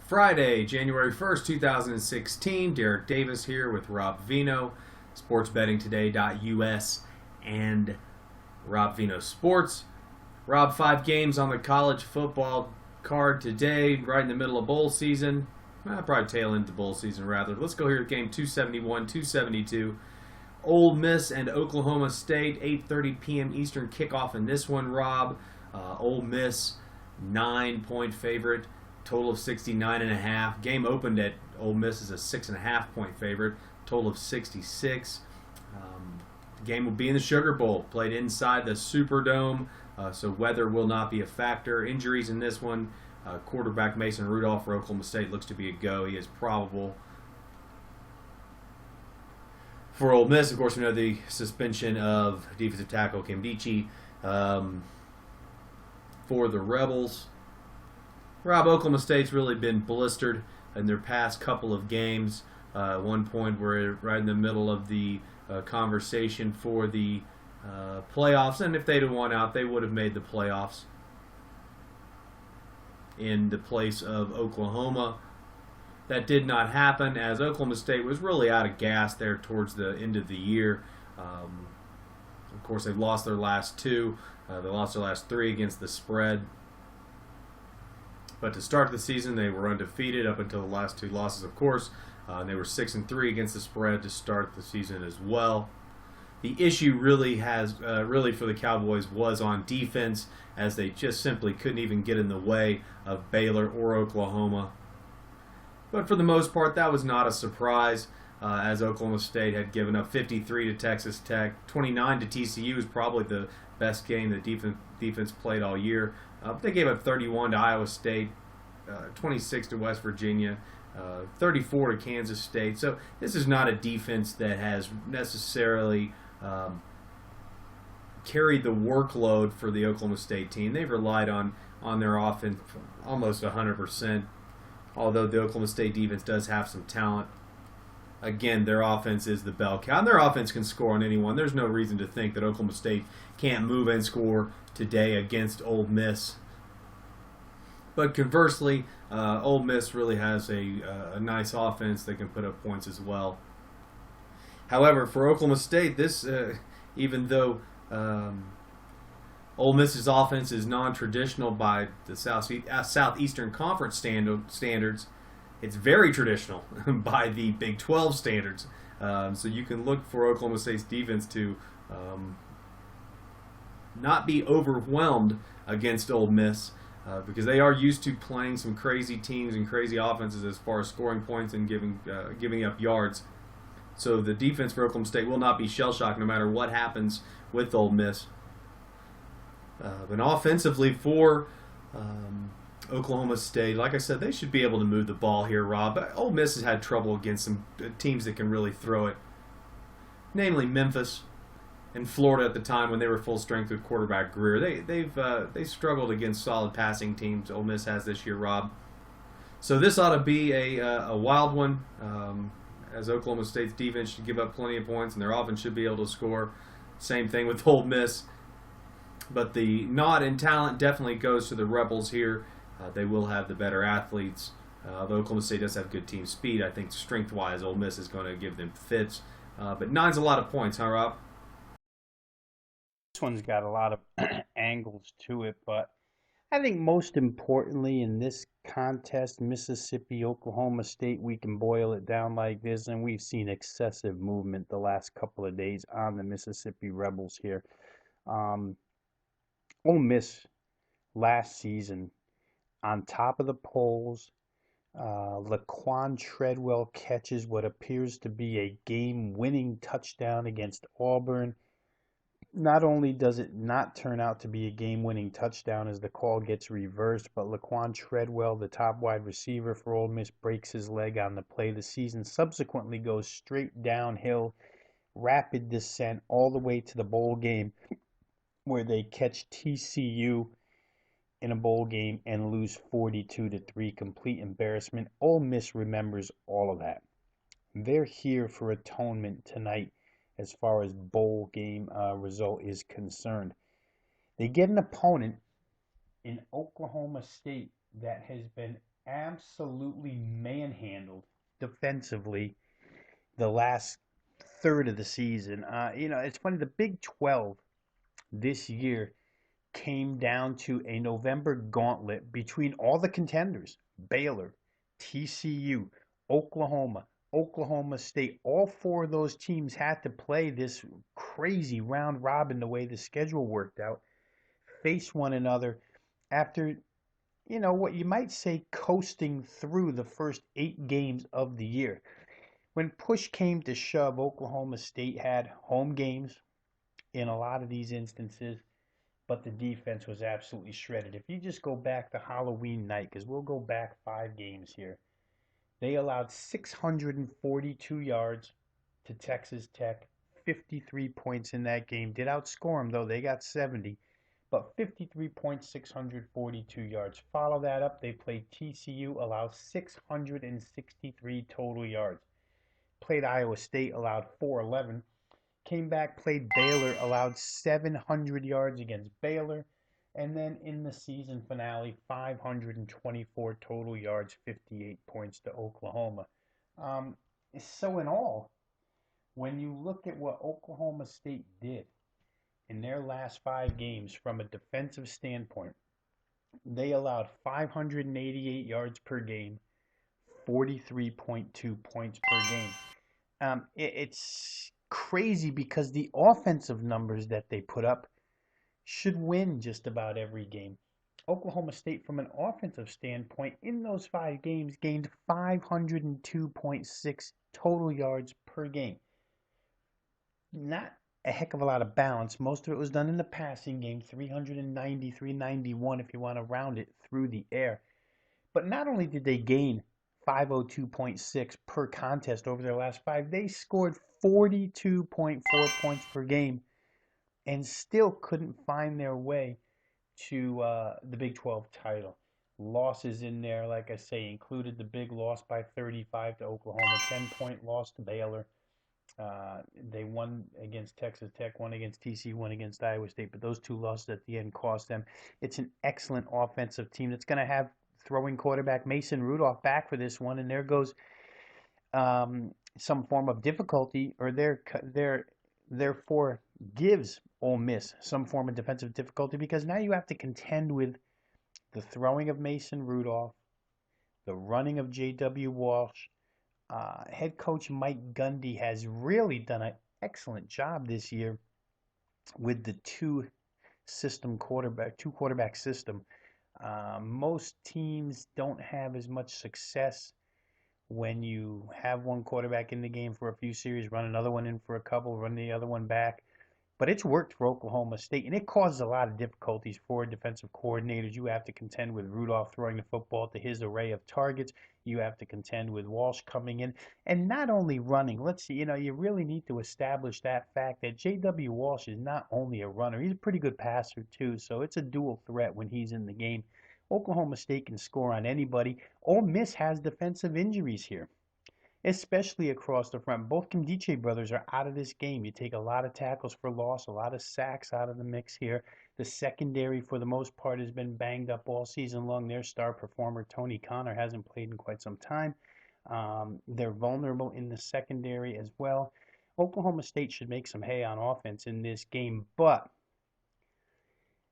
Friday, January 1st, 2016. Derek Davis here with Rob Vino, sportsbettingtoday.us, and Rob Vino Sports. Rob, 5 games on the college football card today, right in the middle of bowl season. Probably tail into bowl season, rather. Let's go here at game 271, 272. Ole Miss and Oklahoma State, 8:30 p.m. Eastern kickoff in this one, Rob. Ole Miss, 9-point favorite. Total of 69.5. Game opened at Ole Miss as a 6.5-point favorite. Total of 66. The game will be in the Sugar Bowl, played inside the Superdome, so weather will not be a factor. Injuries in this one. Quarterback Mason Rudolph for Oklahoma State looks to be a go. He is probable. For Ole Miss, of course, we know the suspension of defensive tackle Nkemdiche. For the Rebels, Rob, Oklahoma State's really been blistered in their past couple of games. At one point, we're right in the middle of the conversation for the playoffs, and if they'd have won out, they would have made the playoffs in the place of Oklahoma. That did not happen, as Oklahoma State was really out of gas there towards the end of the year. Of course, they've lost their last two. They lost their last three against the spread. But to start the season, they were undefeated up until the last two losses, of course. They were 6-3 against the spread to start the season as well. The issue really for the Cowboys was on defense, as they just simply couldn't even get in the way of Baylor or Oklahoma. But for the most part, that was not a surprise, as Oklahoma State had given up 53 to Texas Tech. 29 to TCU was probably the best game that defense played all year. They gave up 31 to Iowa State, 26 to West Virginia, 34 to Kansas State. So this is not a defense that has necessarily carried the workload for the Oklahoma State team. They've relied on their offense almost 100%, although the Oklahoma State defense does have some talent. Again, their offense is the bell cow, and their offense can score on anyone. There's no reason to think that Oklahoma State can't move and score today against Ole Miss. But conversely, Ole Miss really has a nice offense that can put up points as well. However, for Oklahoma State, this even though Ole Miss's offense is non-traditional by the Southeastern Conference standards, it's very traditional by the Big 12 standards. So you can look for Oklahoma State's defense to not be overwhelmed against Ole Miss, because they are used to playing some crazy teams and crazy offenses as far as scoring points and giving up yards. So the defense for Oklahoma State will not be shell-shocked no matter what happens with Ole Miss. But offensively for Oklahoma State, like I said, they should be able to move the ball here, Rob. But Ole Miss has had trouble against some teams that can really throw it, namely Memphis and Florida at the time when they were full strength with quarterback Greer. They struggled against solid passing teams. Ole Miss has this year, Rob. So this ought to be a wild one, as Oklahoma State's defense should give up plenty of points, and their offense should be able to score. Same thing with Ole Miss. But the nod in talent definitely goes to the Rebels here. They will have the better athletes. Although Oklahoma State does have good team speed, I think strength-wise, Ole Miss is going to give them fits. But 9's a lot of points, huh, Rob? This one's got a lot of angles to it, but I think most importantly in this contest, Mississippi, Oklahoma State, we can boil it down like this, and we've seen excessive movement the last couple of days on the Mississippi Rebels here. Ole Miss last season on top of the polls. Laquan Treadwell catches what appears to be a game-winning touchdown against Auburn. Not only does it not turn out to be a game-winning touchdown as the call gets reversed, but Laquan Treadwell, the top wide receiver for Ole Miss, breaks his leg on the play. The season subsequently goes straight downhill, rapid descent all the way to the bowl game, where they catch TCU in a bowl game and lose 42-3. Complete embarrassment. Ole Miss remembers all of that. They're here for atonement tonight as far as bowl game result is concerned. They get an opponent in Oklahoma State that has been absolutely manhandled defensively the last third of the season. It's funny, the Big 12 this year came down to a November gauntlet between all the contenders: Baylor, TCU, Oklahoma, Oklahoma State. All four of those teams had to play this crazy round robin the way the schedule worked out, face one another after, what you might say coasting through the first 8 games of the year. When push came to shove, Oklahoma State had home games in a lot of these instances, but the defense was absolutely shredded. If you just go back to Halloween night, because we'll go back 5 games here, they allowed 642 yards to Texas Tech, 53 points in that game. Did outscore them, though. They got 70, but 53 points, 642 yards. Follow that up, they played TCU, allowed 663 total yards. Played Iowa State, allowed 411. Came back, played Baylor, allowed 700 yards against Baylor. And then in the season finale, 524 total yards, 58 points to Oklahoma. Um, so in all, when you look at what Oklahoma State did in their last 5 games from a defensive standpoint, they allowed 588 yards per game, 43.2 points per game. It's crazy because the offensive numbers that they put up should win just about every game. Oklahoma State, from an offensive standpoint, in those 5 games, gained 502.6 total yards per game. Not a heck of a lot of balance. Most of it was done in the passing game, 390, 391 if you want to round it through the air. But not only did they gain 502.6 per contest over their last 5, they scored 42.4 points per game and still couldn't find their way to the Big 12 title. Losses in there, like I say, included the big loss by 35 to Oklahoma, 10-point loss to Baylor. They won against Texas Tech, won against TCU, won against Iowa State, but those 2 losses at the end cost them. It's an excellent offensive team that's going to have throwing quarterback Mason Rudolph back for this one, and there goes some form of difficulty, or therefore gives Ole Miss some form of defensive difficulty, because now you have to contend with the throwing of Mason Rudolph, the running of J.W. Walsh. Head coach Mike Gundy has really done an excellent job this year with the two quarterback system. Most teams don't have as much success when you have one quarterback in the game for a few series, run another one in for a couple, run the other one back. But it's worked for Oklahoma State, and it causes a lot of difficulties for defensive coordinators. You have to contend with Rudolph throwing the football to his array of targets. You have to contend with Walsh coming in, and not only running. Let's see, you really need to establish that fact that J.W. Walsh is not only a runner, he's a pretty good passer too, so it's a dual threat when he's in the game. Oklahoma State can score on anybody. Ole Miss has defensive injuries here, especially across the front. Both Kimdiche brothers are out of this game. You take a lot of tackles for loss, a lot of sacks out of the mix here. The secondary, for the most part, has been banged up all season long. Their star performer, Tony Connor, hasn't played in quite some time. They're vulnerable in the secondary as well. Oklahoma State should make some hay on offense in this game, but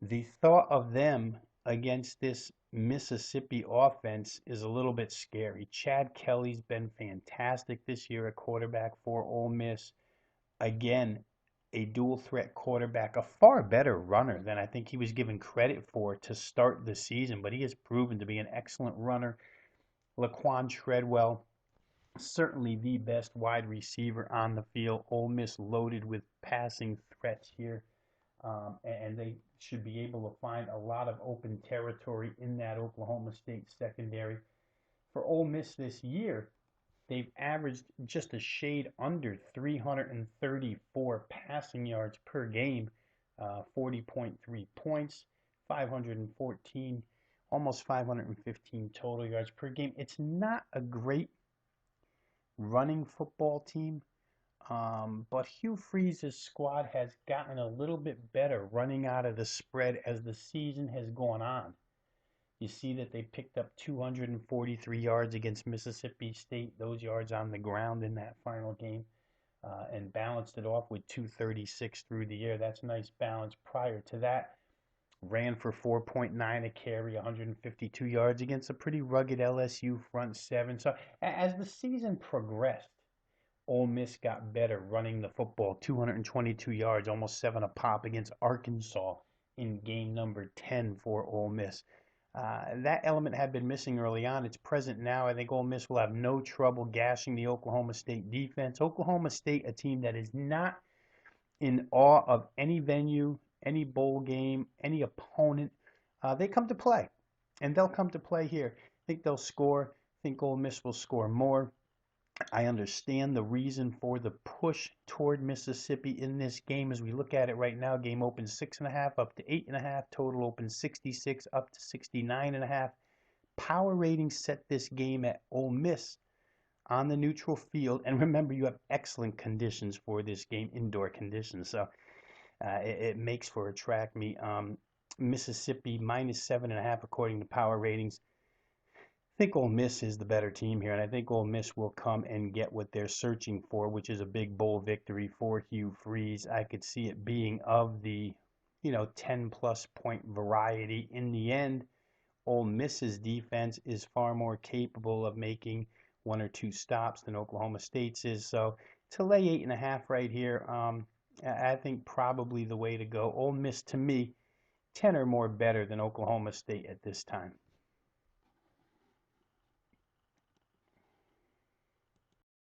the thought of them against this Mississippi offense is a little bit scary. Chad Kelly's been fantastic this year at quarterback for Ole Miss. Again, a dual threat quarterback, a far better runner than I think he was given credit for to start the season, but he has proven to be an excellent runner. Laquan Treadwell, certainly the best wide receiver on the field. Ole Miss loaded with passing threats here. And they should be able to find a lot of open territory in that Oklahoma State secondary. For Ole Miss this year, they've averaged just a shade under 334 passing yards per game, 40.3 points, 514, almost 515 total yards per game. It's not a great running football team. But Hugh Freeze's squad has gotten a little bit better running out of the spread as the season has gone on. You see that they picked up 243 yards against Mississippi State, those yards on the ground in that final game, and balanced it off with 236 through the air. That's a nice balance. Prior to that, ran for 4.9 a carry, 152 yards against a pretty rugged LSU front seven. So as the season progressed, Ole Miss got better running the football, 222 yards, almost 7 a pop against Arkansas in game number 10 for Ole Miss. That element had been missing early on. It's present now. I think Ole Miss will have no trouble gashing the Oklahoma State defense. Oklahoma State, a team that is not in awe of any venue, any bowl game, any opponent. They come to play, and they'll come to play here. I think they'll score. I think Ole Miss will score more. I understand the reason for the push toward Mississippi in this game as we look at it right now. Game opens 6.5 up to 8.5. Total opens 66 up to 69.5. Power ratings set this game at Ole Miss on the neutral field. And remember, you have excellent conditions for this game, indoor conditions. So it makes for a track meet. Mississippi minus 7.5 according to power ratings. I think Ole Miss is the better team here, and I think Ole Miss will come and get what they're searching for, which is a big bowl victory for Hugh Freeze. I could see it being of the, 10-plus point variety. In the end, Ole Miss's defense is far more capable of making one or two stops than Oklahoma State's is. So to lay 8.5 right here, I think probably the way to go. Ole Miss, to me, 10 or more better than Oklahoma State at this time.